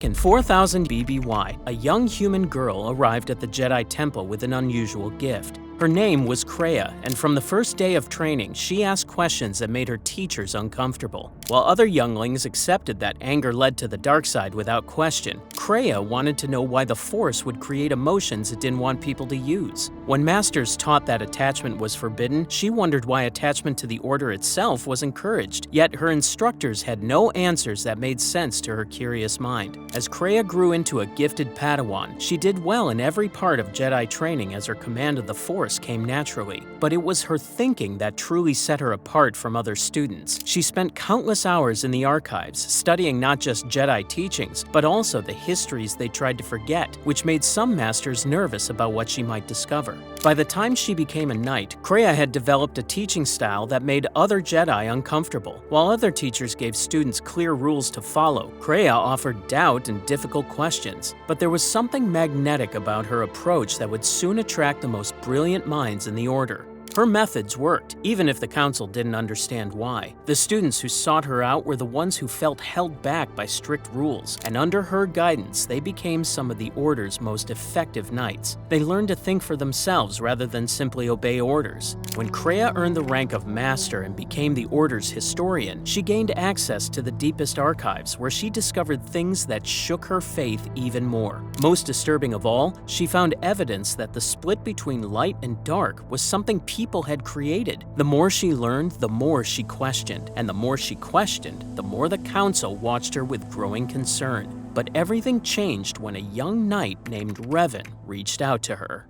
In 4000 BBY, a young human girl arrived at the Jedi Temple with an unusual gift. Her name was Kreia, and from the first day of training, she asked questions that made her teachers uncomfortable. While other younglings accepted that anger led to the dark side without question, Kreia wanted to know why the Force would create emotions it didn't want people to use. When masters taught that attachment was forbidden, she wondered why attachment to the Order itself was encouraged, yet her instructors had no answers that made sense to her curious mind. As Kreia grew into a gifted Padawan, she did well in every part of Jedi training as her command of the Force came naturally. But it was her thinking that truly set her apart from other students. She spent countless hours in the archives, studying not just Jedi teachings, but also the histories they tried to forget, which made some masters nervous about what she might discover. By the time she became a knight, Kreia had developed a teaching style that made other Jedi uncomfortable. While other teachers gave students clear rules to follow, Kreia offered doubt and difficult questions. But there was something magnetic about her approach that would soon attract the most brilliant minds in the Order. Her methods worked, even if the Council didn't understand why. The students who sought her out were the ones who felt held back by strict rules, and under her guidance, they became some of the Order's most effective knights. They learned to think for themselves rather than simply obey orders. When Kreia earned the rank of Master and became the Order's historian, she gained access to the deepest archives, where she discovered things that shook her faith even more. Most disturbing of all, she found evidence that the split between light and dark was something people had created. The more she learned, the more she questioned, and the more she questioned, the more the Council watched her with growing concern. But everything changed when a young knight named Revan reached out to her.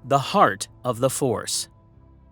The heart of the Force.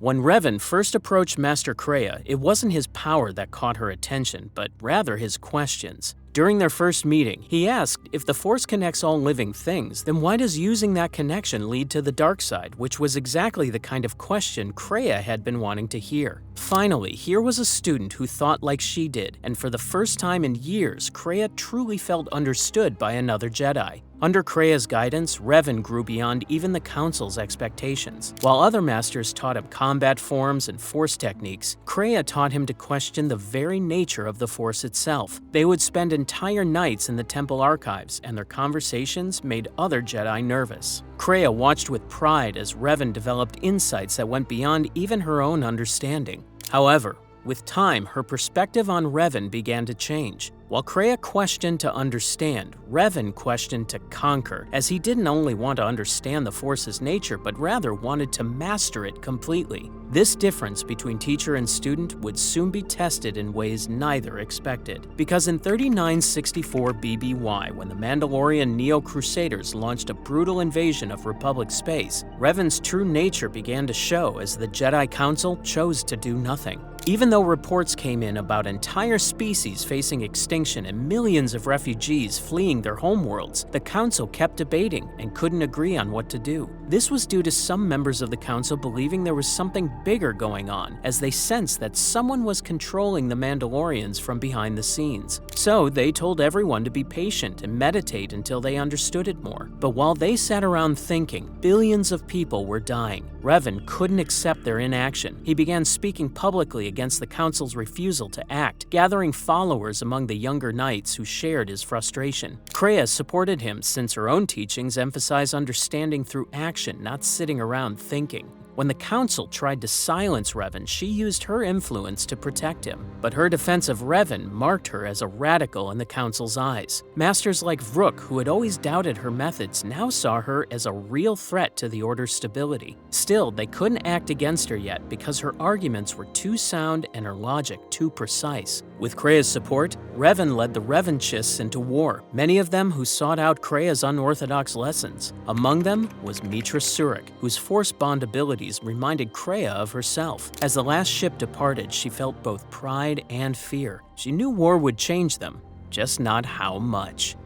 When Revan first approached Master Kreia, it wasn't his power that caught her attention, but rather his questions. During their first meeting, he asked, if the Force connects all living things, then why does using that connection lead to the dark side, which was exactly the kind of question Kreia had been wanting to hear. Finally, here was a student who thought like she did, and for the first time in years, Kreia truly felt understood by another Jedi. Under Kreia's guidance, Revan grew beyond even the Council's expectations. While other masters taught him combat forms and Force techniques, Kreia taught him to question the very nature of the Force itself. They would spend entire nights in the temple archives, and their conversations made other Jedi nervous. Kreia watched with pride as Revan developed insights that went beyond even her own understanding. However, with time, her perspective on Revan began to change. While Kreia questioned to understand, Revan questioned to conquer, as he didn't only want to understand the Force's nature, but rather wanted to master it completely. This difference between teacher and student would soon be tested in ways neither expected. Because in 3964 BBY, when the Mandalorian Neo-Crusaders launched a brutal invasion of Republic space, Revan's true nature began to show as the Jedi Council chose to do nothing. Even though reports came in about entire species facing extinction and millions of refugees fleeing their homeworlds, the Council kept debating and couldn't agree on what to do. This was due to some members of the Council believing there was something bigger going on, as they sensed that someone was controlling the Mandalorians from behind the scenes. So they told everyone to be patient and meditate until they understood it more. But while they sat around thinking, billions of people were dying. Revan couldn't accept their inaction. He began speaking publicly against the Council's refusal to act, gathering followers among the younger knights who shared his frustration. Kreia supported him since her own teachings emphasize understanding through action, not sitting around thinking. When the Council tried to silence Revan, she used her influence to protect him. But her defense of Revan marked her as a radical in the Council's eyes. Masters like Vrook, who had always doubted her methods, now saw her as a real threat to the Order's stability. Still, they couldn't act against her yet because her arguments were too sound and her logic too precise. With Kreia's support, Revan led the Revanchists into war, many of them who sought out Kreia's unorthodox lessons. Among them was Mitra Surik, whose Force bond abilities reminded Kreia of herself. As the last ship departed, she felt both pride and fear. She knew war would change them, just not how much.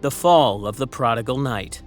The fall of the prodigal knight.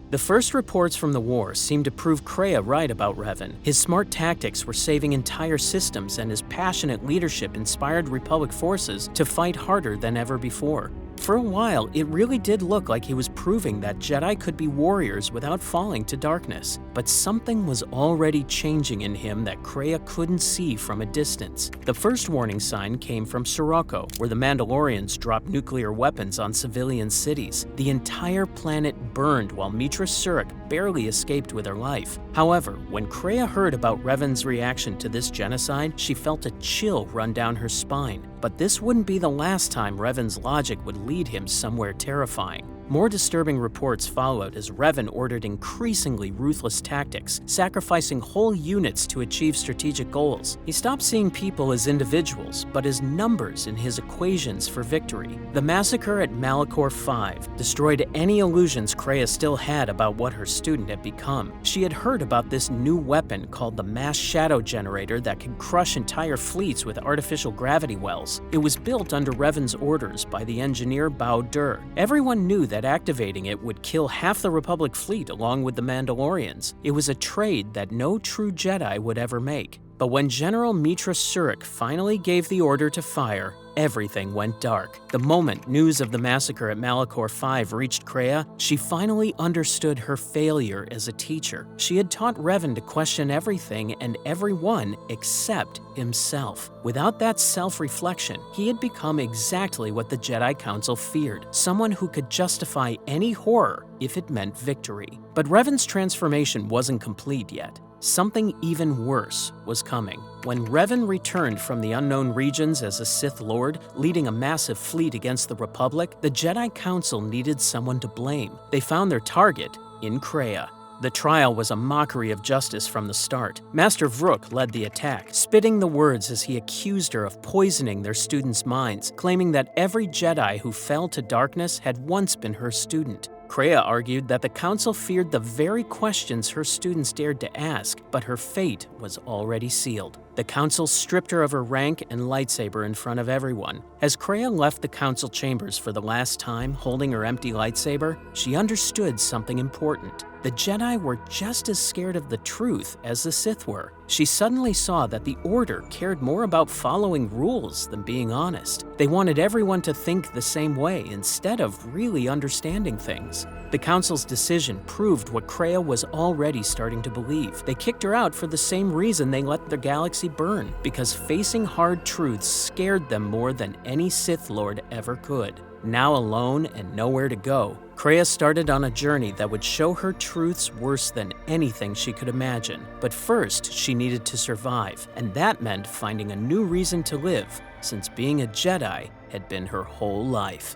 The first reports from the war seemed to prove Kreia right about Revan. His smart tactics were saving entire systems, and his passionate leadership inspired Republic forces to fight harder than ever before. For a while, it really did look like he was proving that Jedi could be warriors without falling to darkness. But something was already changing in him that Kreia couldn't see from a distance. The first warning sign came from Sirocco, where the Mandalorians dropped nuclear weapons on civilian cities. The entire planet burned while Mitra Surik barely escaped with her life. However, when Kreia heard about Revan's reaction to this genocide, she felt a chill run down her spine. But this wouldn't be the last time Revan's logic would lead him somewhere terrifying. More disturbing reports followed as Revan ordered increasingly ruthless tactics, sacrificing whole units to achieve strategic goals. He stopped seeing people as individuals, but as numbers in his equations for victory. The massacre at Malachor V destroyed any illusions Kreia still had about what her student had become. She had heard about this new weapon called the Mass Shadow Generator that could crush entire fleets with artificial gravity wells. It was built under Revan's orders by the engineer Bao Dur. Everyone knew that activating it would kill half the Republic fleet along with the Mandalorians. It was a trade that no true Jedi would ever make. But when General Mitra Surik finally gave the order to fire, everything went dark. The moment news of the massacre at Malachor V reached Kreia, she finally understood her failure as a teacher. She had taught Revan to question everything and everyone except himself. Without that self-reflection, he had become exactly what the Jedi Council feared, someone who could justify any horror if it meant victory. But Revan's transformation wasn't complete yet. Something even worse was coming. When Revan returned from the unknown regions as a Sith Lord, leading a massive fleet against the Republic, the Jedi Council needed someone to blame. They found their target in Kreia. The trial was a mockery of justice from the start. Master Vrook led the attack, spitting the words as he accused her of poisoning their students' minds, claiming that every Jedi who fell to darkness had once been her student. Kreia argued that the council feared the very questions her students dared to ask, but her fate was already sealed. The council stripped her of her rank and lightsaber in front of everyone. As Kreia left the council chambers for the last time, holding her empty lightsaber, she understood something important. The Jedi were just as scared of the truth as the Sith were. She suddenly saw that the Order cared more about following rules than being honest. They wanted everyone to think the same way instead of really understanding things. The Council's decision proved what Kreia was already starting to believe. They kicked her out for the same reason they let the galaxy burn, because facing hard truths scared them more than any Sith Lord ever could. Now alone and nowhere to go, Kreia started on a journey that would show her truths worse than anything she could imagine. But first, she needed to survive, and that meant finding a new reason to live, since being a Jedi had been her whole life.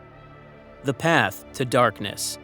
The Path to Darkness.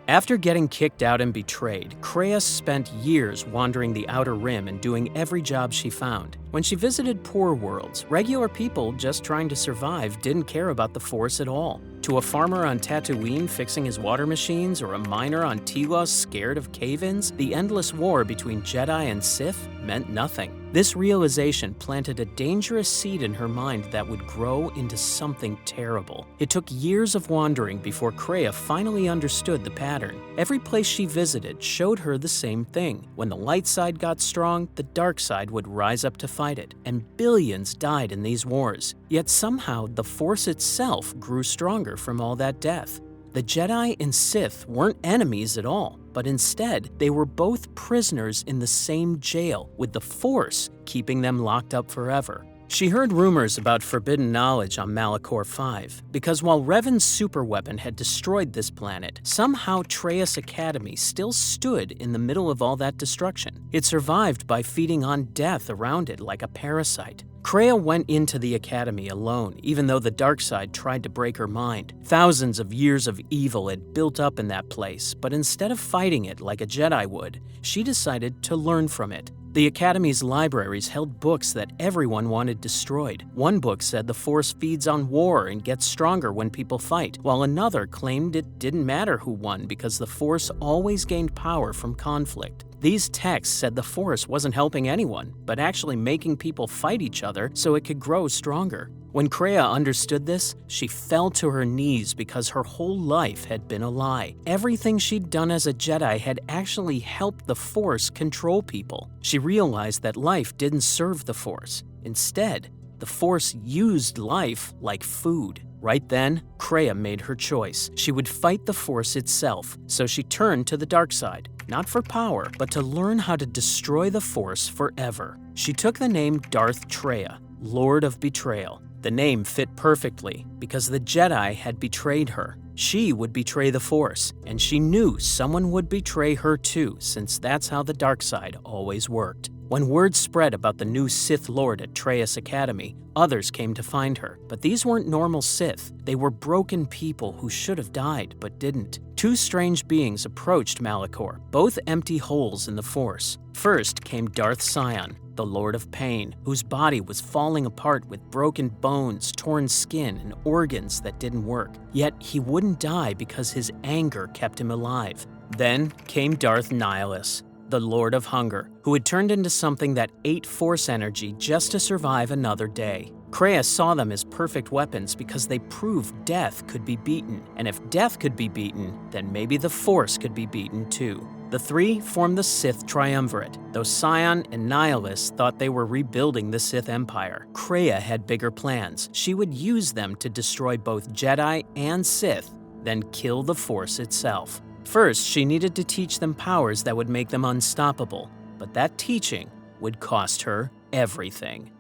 After getting kicked out and betrayed, Kreia spent years wandering the Outer Rim and doing every job she found. When she visited poor worlds, regular people just trying to survive didn't care about the Force at all. To a farmer on Tatooine fixing his water machines or a miner on Telos scared of cave-ins, the endless war between Jedi and Sith meant nothing. This realization planted a dangerous seed in her mind that would grow into something terrible. It took years of wandering before Kreia finally understood the pattern. Every place she visited showed her the same thing. When the light side got strong, the dark side would rise up to fight it, and billions died in these wars. Yet somehow the Force itself grew stronger from all that death. The Jedi and Sith weren't enemies at all, but instead they were both prisoners in the same jail, with the Force keeping them locked up forever. She heard rumors about forbidden knowledge on Malachor V, because while Revan's superweapon had destroyed this planet, somehow Trayus Academy still stood in the middle of all that destruction. It survived by feeding on death around it like a parasite. Kreia went into the academy alone, even though the dark side tried to break her mind. Thousands of years of evil had built up in that place, but instead of fighting it like a Jedi would, she decided to learn from it. The Academy's libraries held books that everyone wanted destroyed. One book said the Force feeds on war and gets stronger when people fight, while another claimed it didn't matter who won because the Force always gained power from conflict. These texts said the Force wasn't helping anyone, but actually making people fight each other so it could grow stronger. When Kreia understood this, she fell to her knees because her whole life had been a lie. Everything she'd done as a Jedi had actually helped the Force control people. She realized that life didn't serve the Force. Instead, the The Force used life like food. Right then, Kreia made her choice. She would fight the Force itself, so she turned to the dark side, not for power, but to learn how to destroy the Force forever. She took the name Darth Traya, Lord of Betrayal. The name fit perfectly because the Jedi had betrayed her. She would betray the Force, and she knew someone would betray her too, since that's how the dark side always worked. When word spread about the new Sith Lord at Traya's Academy, others came to find her. But these weren't normal Sith. They were broken people who should have died but didn't. Two strange beings approached Malachor, both empty holes in the Force. First came Darth Sion, the Lord of Pain, whose body was falling apart with broken bones, torn skin, and organs that didn't work. Yet he wouldn't die because his anger kept him alive. Then came Darth Nihilus, the Lord of Hunger, who had turned into something that ate Force energy just to survive another day. Kreia saw them as perfect weapons because they proved death could be beaten, and if death could be beaten, then maybe the Force could be beaten too. The three formed the Sith Triumvirate. Though Sion and Nihilus thought they were rebuilding the Sith Empire, Kreia had bigger plans. She would use them to destroy both Jedi and Sith, then kill the Force itself. First, she needed to teach them powers that would make them unstoppable, but that teaching would cost her everything.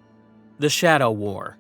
The Shadow War.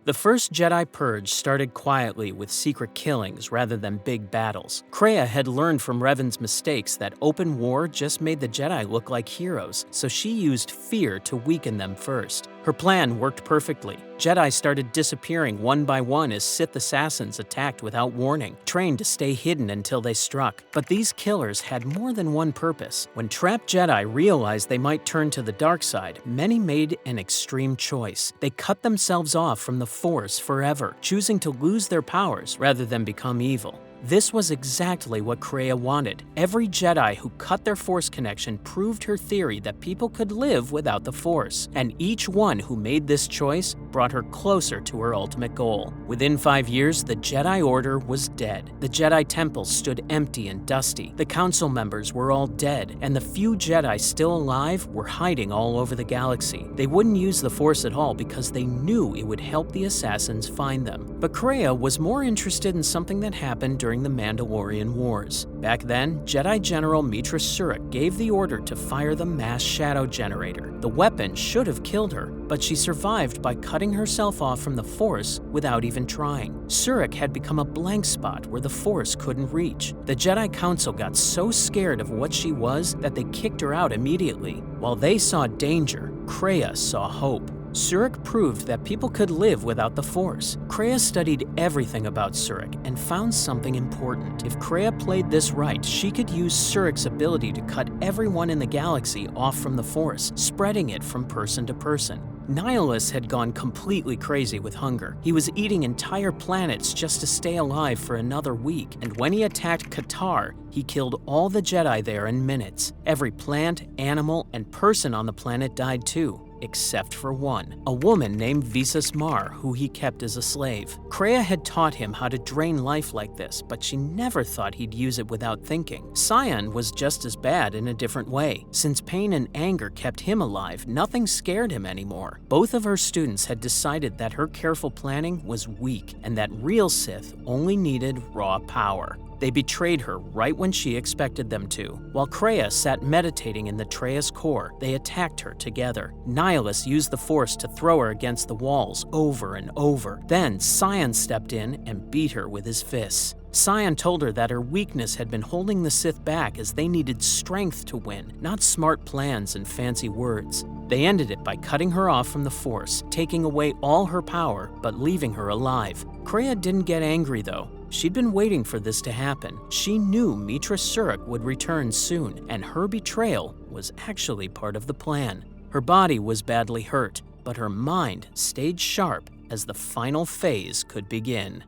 The first Jedi Purge started quietly with secret killings rather than big battles. Kreia had learned from Revan's mistakes that open war just made the Jedi look like heroes, so she used fear to weaken them first. Her plan worked perfectly. Jedi started disappearing one by one as Sith assassins attacked without warning, trained to stay hidden until they struck. But these killers had more than one purpose. When trapped Jedi realized they might turn to the dark side, many made an extreme choice. They cut themselves off from the Force forever, choosing to lose their powers rather than become evil. This was exactly what Kreia wanted. Every Jedi who cut their Force connection proved her theory that people could live without the Force, and each one who made this choice brought her closer to her ultimate goal. Within 5 years, the Jedi Order was dead. The Jedi Temple stood empty and dusty. The Council members were all dead, and the few Jedi still alive were hiding all over the galaxy. They wouldn't use the Force at all because they knew it would help the assassins find them. But Kreia was more interested in something that happened during the Mandalorian Wars. Back then, Jedi General Mitra Surik gave the order to fire the mass shadow generator. The weapon should have killed her, but she survived by cutting herself off from the Force without even trying. Surik had become a blank spot where the Force couldn't reach. The Jedi Council got so scared of what she was that they kicked her out immediately. While they saw danger, Kreia saw hope. Surik proved that people could live without the Force. Kreia studied everything about Surik and found something important. If Kreia played this right, she could use Surik's ability to cut everyone in the galaxy off from the Force, spreading it from person to person. Nihilus had gone completely crazy with hunger. He was eating entire planets just to stay alive for another week, and when he attacked Qatar, he killed all the Jedi there in minutes. Every plant, animal, and person on the planet died too, except for one, a woman named Visas Mar, who he kept as a slave. Kreia had taught him how to drain life like this, but she never thought he'd use it without thinking. Sion was just as bad in a different way. Since pain and anger kept him alive, nothing scared him anymore. Both of her students had decided that her careful planning was weak, and that real Sith only needed raw power. They betrayed her right when she expected them to. While Kreia sat meditating in the Traya's core, they attacked her together. Nihilus used the Force to throw her against the walls over and over. Then Sion stepped in and beat her with his fists. Sion told her that her weakness had been holding the Sith back as they needed strength to win, not smart plans and fancy words. They ended it by cutting her off from the Force, taking away all her power, but leaving her alive. Kreia didn't get angry though. She'd been waiting for this to happen. She knew Mitra Surik would return soon, and her betrayal was actually part of the plan. Her body was badly hurt, but her mind stayed sharp as the final phase could begin.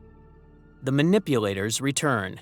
The manipulators return.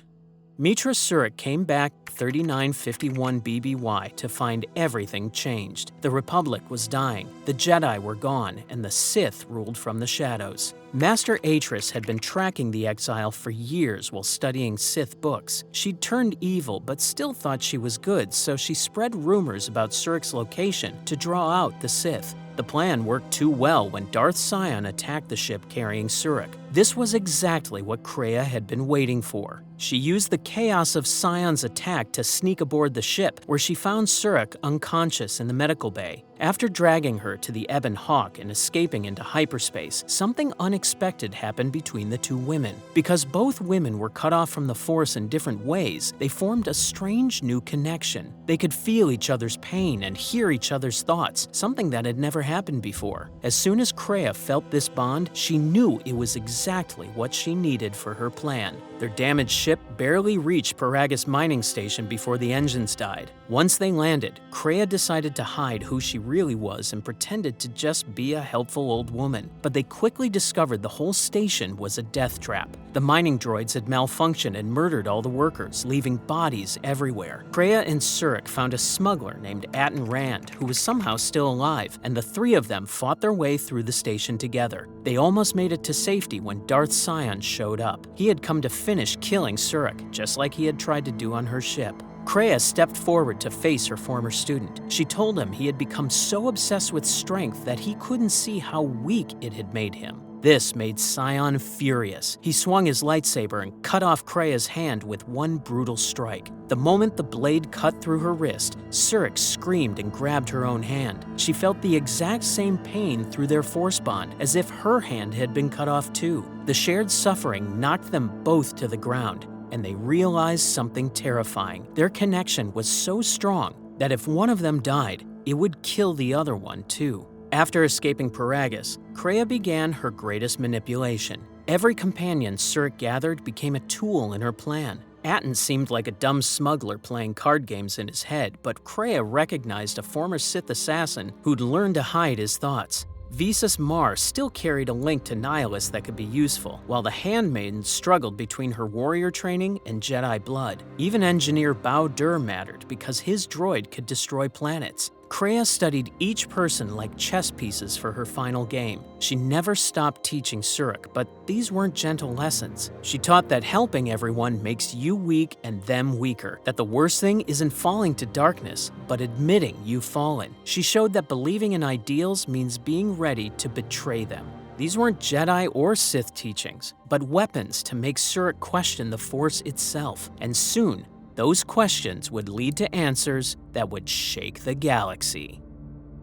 Mitra Surik came back 3951 BBY to find everything changed. The Republic was dying, the Jedi were gone, and the Sith ruled from the shadows. Master Atris had been tracking the exile for years while studying Sith books. She'd turned evil but still thought she was good, so she spread rumors about Surik's location to draw out the Sith. The plan worked too well when Darth Traya attacked the ship carrying Surik. This was exactly what Kreia had been waiting for. She used the chaos of Sion's attack to sneak aboard the ship, where she found Surik unconscious in the medical bay. After dragging her to the Ebon Hawk and escaping into hyperspace, something unexpected happened between the two women. Because both women were cut off from the Force in different ways, they formed a strange new connection. They could feel each other's pain and hear each other's thoughts, something that had never happened before. As soon as Kreia felt this bond, she knew it was exactly what she needed for her plan. Their damaged ship barely reached Paragus mining station before the engines died. Once they landed, Kreia decided to hide who she really was and pretended to just be a helpful old woman. But they quickly discovered the whole station was a death trap. The mining droids had malfunctioned and murdered all the workers, leaving bodies everywhere. Kreia and Surik found a smuggler named Atten Rand, who was somehow still alive, and the three of them fought their way through the station together. They almost made it to safety when Darth Traya showed up. He had come to finish killing Surik, just like he had tried to do on her ship. Kreia stepped forward to face her former student. She told him he had become so obsessed with strength that he couldn't see how weak it had made him. This made Sion furious. He swung his lightsaber and cut off Kreia's hand with one brutal strike. The moment the blade cut through her wrist, Surik screamed and grabbed her own hand. She felt the exact same pain through their force bond, as if her hand had been cut off too. The shared suffering knocked them both to the ground, and they realized something terrifying. Their connection was so strong that if one of them died, it would kill the other one too. After escaping Paragus, Kreia began her greatest manipulation. Every companion Surik gathered became a tool in her plan. Atten seemed like a dumb smuggler playing card games in his head, but Kreia recognized a former Sith assassin who'd learned to hide his thoughts. Visas Mar still carried a link to Nihilus that could be useful, while the Handmaiden struggled between her warrior training and Jedi blood. Even Engineer Bao Dur mattered because his droid could destroy planets. Kreia studied each person like chess pieces for her final game. She never stopped teaching Surik, but these weren't gentle lessons. She taught that helping everyone makes you weak and them weaker, that the worst thing isn't falling to darkness, but admitting you've fallen. She showed that believing in ideals means being ready to betray them. These weren't Jedi or Sith teachings, but weapons to make Surik question the Force itself, and soon, those questions would lead to answers that would shake the galaxy.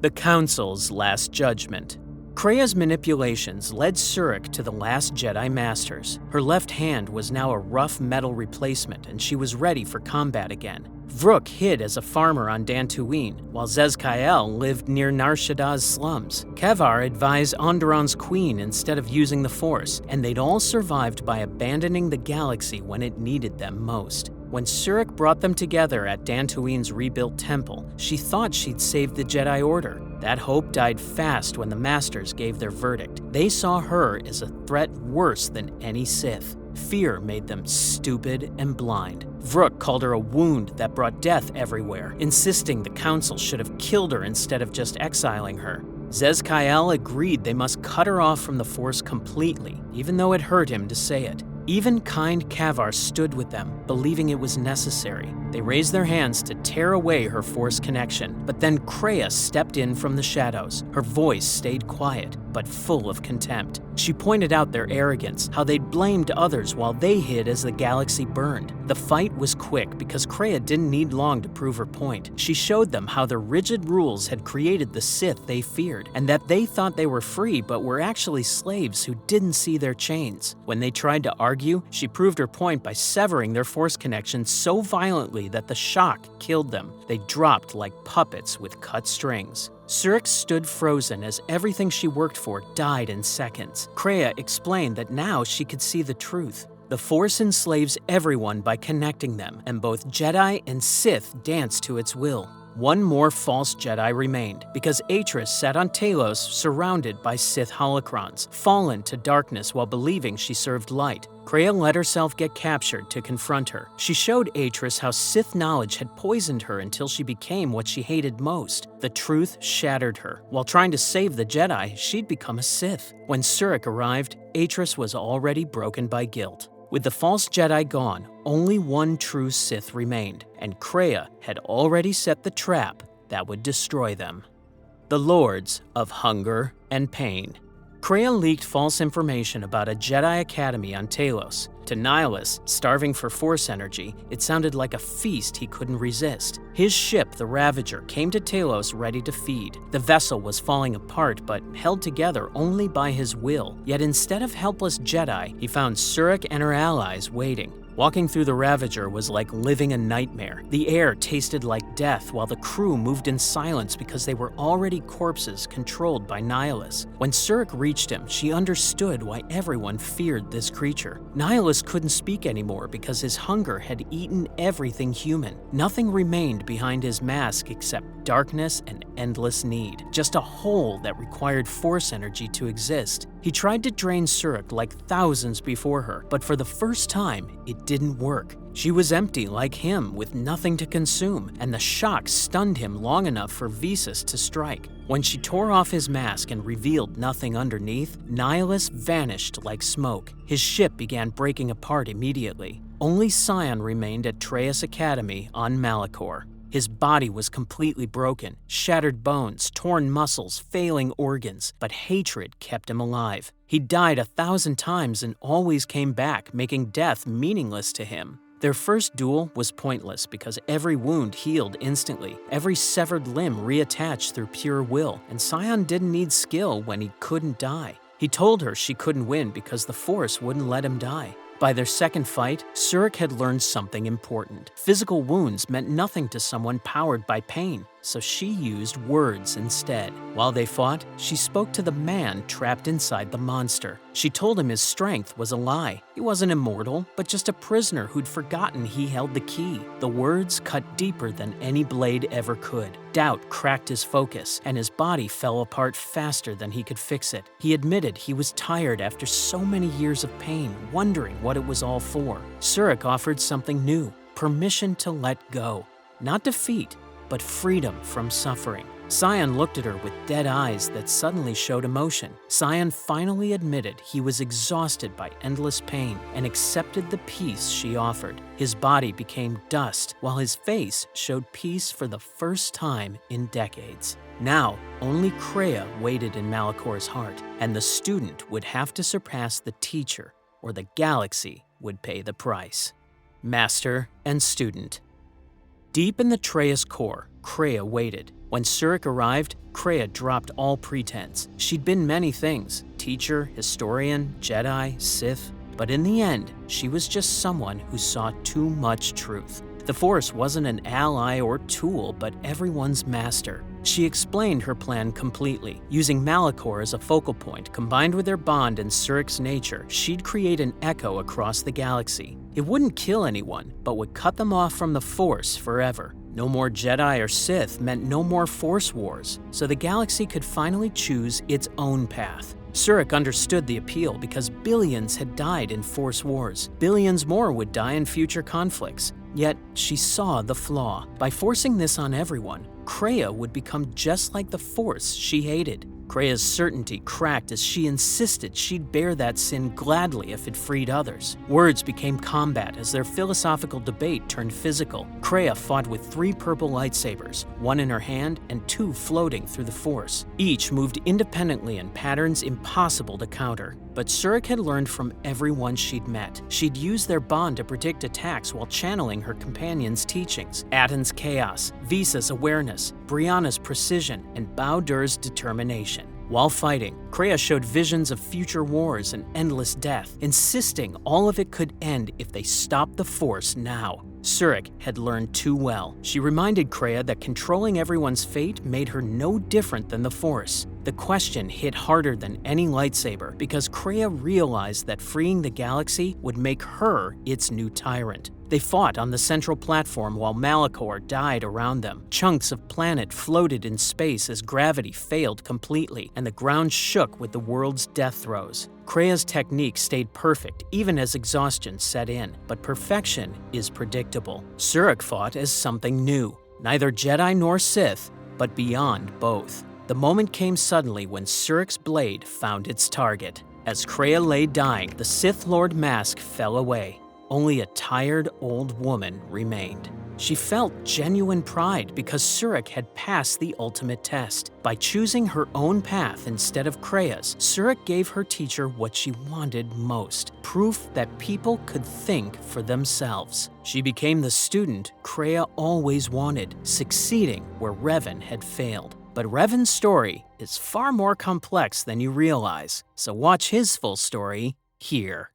The Council's Last Judgment. Kreia's manipulations led Surik to the last Jedi Masters. Her left hand was now a rough metal replacement, and she was ready for combat again. Vrook hid as a farmer on Dantooine, while Zez-Kaiel lived near Nar Shaddaa's slums. Kevar advised Onderon's queen instead of using the Force, and they'd all survived by abandoning the galaxy when it needed them most. When Surik brought them together at Dantooine's rebuilt temple, she thought she'd saved the Jedi Order. That hope died fast when the Masters gave their verdict. They saw her as a threat worse than any Sith. Fear made them stupid and blind. Vrook called her a wound that brought death everywhere, insisting the Council should have killed her instead of just exiling her. Zez-Kaiel agreed they must cut her off from the Force completely, even though it hurt him to say it. Even kind Kavar stood with them, believing it was necessary. They raised their hands to tear away her Force connection, but then Kreia stepped in from the shadows. Her voice stayed quiet, but full of contempt. She pointed out their arrogance, how they'd blamed others while they hid as the galaxy burned. The fight was quick because Kreia didn't need long to prove her point. She showed them how their rigid rules had created the Sith they feared, and that they thought they were free but were actually slaves who didn't see their chains. When they tried to argue, she proved her point by severing their Force connection so violently that the shock killed them. They dropped like puppets with cut strings. Surik stood frozen as everything she worked for died in seconds. Kreia explained that now she could see the truth. The Force enslaves everyone by connecting them, and both Jedi and Sith dance to its will. one more false Jedi remained, because Atris sat on Talos surrounded by Sith holocrons, fallen to darkness while believing she served light. Kreia let herself get captured to confront her. She showed Atris how Sith knowledge had poisoned her until she became what she hated most. The truth shattered her. While trying to save the Jedi, she'd become a Sith. When Surik arrived, Atris was already broken by guilt. With the false Jedi gone, only one true Sith remained, and Kreia had already set the trap that would destroy them. The Lords of Hunger and Pain. Kreia leaked false information about a Jedi Academy on Talos. To Nihilus, starving for Force energy, it sounded like a feast he couldn't resist. His ship, the Ravager, came to Talos ready to feed. The vessel was falling apart, but held together only by his will. Yet instead of helpless Jedi, he found Surik and her allies waiting. Walking through the Ravager was like living a nightmare. The air tasted like death while the crew moved in silence because they were already corpses controlled by Nihilus. When Surik reached him, she understood why everyone feared this creature. Nihilus couldn't speak anymore because his hunger had eaten everything human. Nothing remained behind his mask except darkness and endless need. Just a hole that required Force energy to exist. He tried to drain Surik like thousands before her, but for the first time, it didn't work. She was empty like him, with nothing to consume, and the shock stunned him long enough for Visas to strike. When she tore off his mask and revealed nothing underneath, Nihilus vanished like smoke. His ship began breaking apart immediately. Only Sion remained at Traya's Academy on Malachor. His body was completely broken, shattered bones, torn muscles, failing organs, but hatred kept him alive. He died 1,000 times and always came back, making death meaningless to him. Their first duel was pointless because every wound healed instantly, every severed limb reattached through pure will, and Sion didn't need skill when he couldn't die. He told her she couldn't win because the Force wouldn't let him die. By their second fight, Surik had learned something important. Physical wounds meant nothing to someone powered by pain, so she used words instead. While they fought, she spoke to the man trapped inside the monster. She told him his strength was a lie. He wasn't immortal, but just a prisoner who'd forgotten he held the key. The words cut deeper than any blade ever could. Doubt cracked his focus, and his body fell apart faster than he could fix it. He admitted he was tired after so many years of pain, wondering what it was all for. Surik offered something new, permission to let go. Not defeat, but freedom from suffering. Sion looked at her with dead eyes that suddenly showed emotion. Sion finally admitted he was exhausted by endless pain and accepted the peace she offered. His body became dust, while his face showed peace for the first time in decades. Now, only Kreia waited in Malachor's heart, and the student would have to surpass the teacher, or the galaxy would pay the price. Master and student. Deep in the Traya's core, Kreia waited. When Surik arrived, Kreia dropped all pretense. She'd been many things: teacher, historian, Jedi, Sith. But in the end, she was just someone who saw too much truth. The Force wasn't an ally or tool, but everyone's master. She explained her plan completely. Using Malachor as a focal point, combined with their bond and Surik's nature, she'd create an echo across the galaxy. It wouldn't kill anyone, but would cut them off from the Force forever. No more Jedi or Sith meant no more Force wars, so the galaxy could finally choose its own path. Surik understood the appeal because billions had died in Force wars. Billions more would die in future conflicts. Yet, she saw the flaw. By forcing this on everyone, Kreia would become just like the Force she hated. Kreia's certainty cracked as she insisted she'd bear that sin gladly if it freed others. Words became combat as their philosophical debate turned physical. Kreia fought with 3 purple lightsabers, 1 in her hand and 2 floating through the Force. Each moved independently in patterns impossible to counter. But Surik had learned from everyone she'd met. She'd used their bond to predict attacks while channeling her companions' teachings. Atton's chaos, Visa's awareness, Brianna's precision, and Bao-Dur's determination. While fighting, Kreia showed visions of future wars and endless death, insisting all of it could end if they stopped the Force now. Surik had learned too well. She reminded Kreia that controlling everyone's fate made her no different than the Force. The question hit harder than any lightsaber because Kreia realized that freeing the galaxy would make her its new tyrant. They fought on the central platform while Malachor died around them. Chunks of planet floated in space as gravity failed completely, and the ground shook with the world's death throes. Kreia's technique stayed perfect even as exhaustion set in, but perfection is predictable. Surik fought as something new, neither Jedi nor Sith, but beyond both. The moment came suddenly when Surik's blade found its target. As Kreia lay dying, the Sith Lord mask fell away. Only a tired old woman remained. She felt genuine pride because Surik had passed the ultimate test. By choosing her own path instead of Kreia's, Surik gave her teacher what she wanted most: proof that people could think for themselves. She became the student Kreia always wanted, succeeding where Revan had failed. But Revan's story is far more complex than you realize, so watch his full story here.